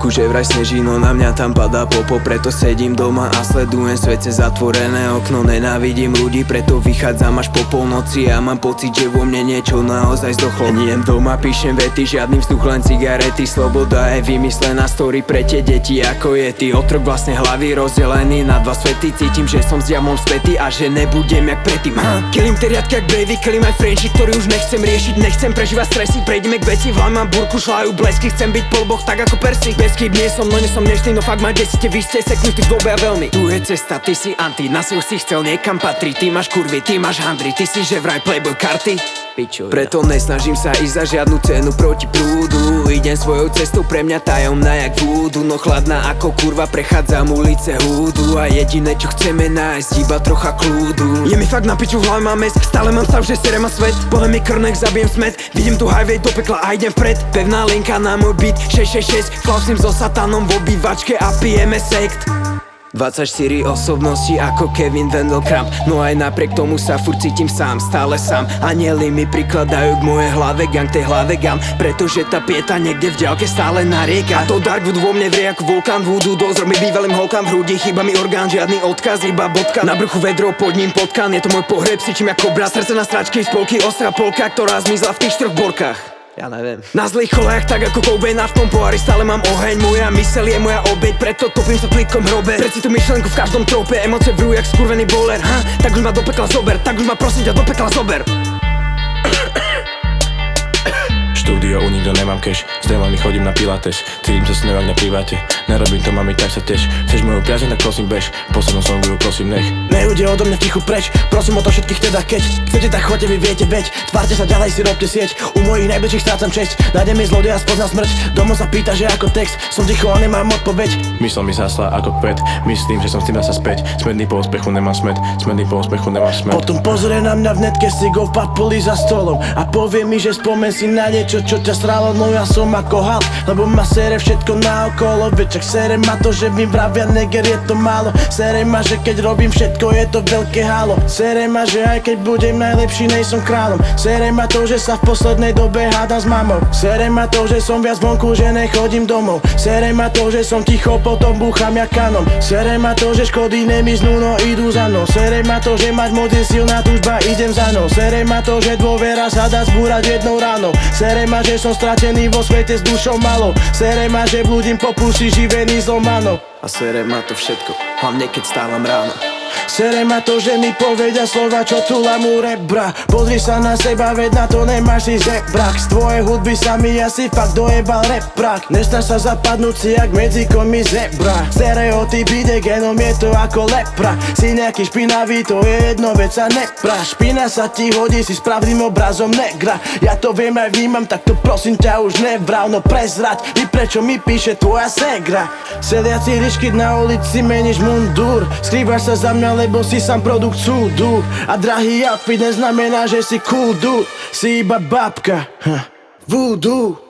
vonku, že vraj sneží, no na mňa tam padá popo. Preto sedím doma a sledujem svet cez zatvorené okno. Nenávidím ľudí, preto vychádzam až po polnoci a mám pocit, že vo mne niečo naozaj zdochlo. Niem doma, píšem vety, žiadny vzduch, len cigarety. Sloboda je vymyslená story pre tie deti, ako je ty otrok vlastne hlavy rozdelený na dva svety. Cítim, že som s diablom spätý a že nebudem jak predtým. Kilím tie riadky jak Bravey, kilím aj Frenchy, ktorý už nechcem riešiť. Nechcem prežívať stresy, prejdeme k veci. V hlave mám burku, šľajú blesky, chcem byť polboch tak ako Percy. Bez chyb nie som, no nie som neštý, no fakt ma desíte, vy ste seknutí v dobe a veľmi. Tu je cesta, ty si anti, na si chcel niekam patrí. Ty máš kurvy, ty máš handry, ty si že vraj playboy karty. Preto nesnažím sa ísť za žiadnu cenu proti prúdu. Idem svojou cestou, pre mňa tajomná jak vúdu. No chladná ako kurva, prechádzam ulice húdu. A jediné čo chceme nájsť, iba trocha kľúdu. Je mi fakt na piču, v hlave mám mes, stále mám stav, že serem a svet. Poviem mi krnek, zabijem smet, vidím tu highway do pekla a idem vpred. Pevná linka na môj beat, 666, flausim so satanom v obývačke a pijeme sekt. 24 osobnosti ako Kevin Wendell Crump. No aj napriek tomu sa furt cítim sám, stále sám. Anieli mi prikladajú k mojej hlave gang, tej hlave gam. Pretože tá pieta niekde v ďalke stále narieka. A to Darkwood vo mne vrie ako vulkán vúdu. Dozor mi bývalým holkám v hrudi, chýba mi orgán, žiadny odkaz, iba bodka. Na bruchu vedro, pod ním potkan, je to môj pohreb, sičím ako brat. Srdce na stračky, spolky, ostrá polka, ktorá zmizla v tých 4 borkách. Ja neviem. Na zlých kolách, tak ako Cobain, a v tom pohári stále mám oheň. Moja myseľ je moja obeť, preto topím sa v plitkom hrobe. Preci tú myšlenku v každom trope, emócie vrú jak skurvený bowler. Tak už ma do pekla zober, tak už ma prosím ťa do pekla zober. Štúdio, u nikto nemám cash, s démami chodím na pilates. Cítim sa snevak na priváte, nerobím to mami, tak sa teš. Chceš moju priazeň, tak prosím bež, poslednú songu ju prosím nech. Neújde odo mňa v tichu preč, prosím o to všetkých teda keď chcete, tak choďte, vy viete veď. Tvárte sa ďalej, si robte sieť, u mojich najbližších strácam česť. Nájde mi zlodeja, spozná smrť, domov sa pýta, že ako text. Som ticho a nemám odpoveď. Mysl mi zasla ako kvet, myslím, že som s tým sa späť. Smedný po úspechu nemám smet, smedný po úspechu nemám smet. Potom pozrie na mňa v netke, si go vpad poli za stolom a povie mi, že spomen si na niečo, čo ťa sralo. No ja som ako Hulk, lebo ma sere všetko naokolo. Večak sere ma to, že mi vravia neger, je to málo. Sere ma, že keď robím všetko, je to veľké halo. Sere ma, že aj keď budem najlepší, nejsom kráľom. Sere ma to, že sa v poslednej dobe hádam s mamou. Sere ma to, že som viac vonku, že nechodím domov. Sere ma to, že som ticho, potom búcham jak kanom. Sere ma to, že škody nemiznú, no idú za mnou. Sere ma to, že mať moc je silná túžba, idem za mnou. Sere ma to, že dôvera sa dá zbúrať jednou ránou. Sere ma, že som stratený vo svete s dušou malou. Sere ma, že blúdim po púšti živený zlou manou. A sere ma to všetko, hlavne keď stávam ráno. Sere ma to, že mi povedia slova, čo tulám u rebra. Pozri sa na seba, veď na to nemáš si zebrak. Z tvojej hudby sa mi asi fakt dojebal reprak. Nestáš sa zapadnúť si jak medzi komi zebra. Stereotyp ide genom, je to ako lepra. Si nejaký špinavý, to je jedno, veď sa nepra. Špina sa ti hodí, si spravným obrazom negra. Ja to viem aj vnímam, tak to prosím ťa už nevrav. No prezrať mi, prečo mi píše tvoja segra. Sediaci rišky na ulici meníš mundúr. Skrývaš sa za mňa, lebo si sám produkt súdu. A drahý outfit neznamená, že si cool dude. Si iba babka, voodoo.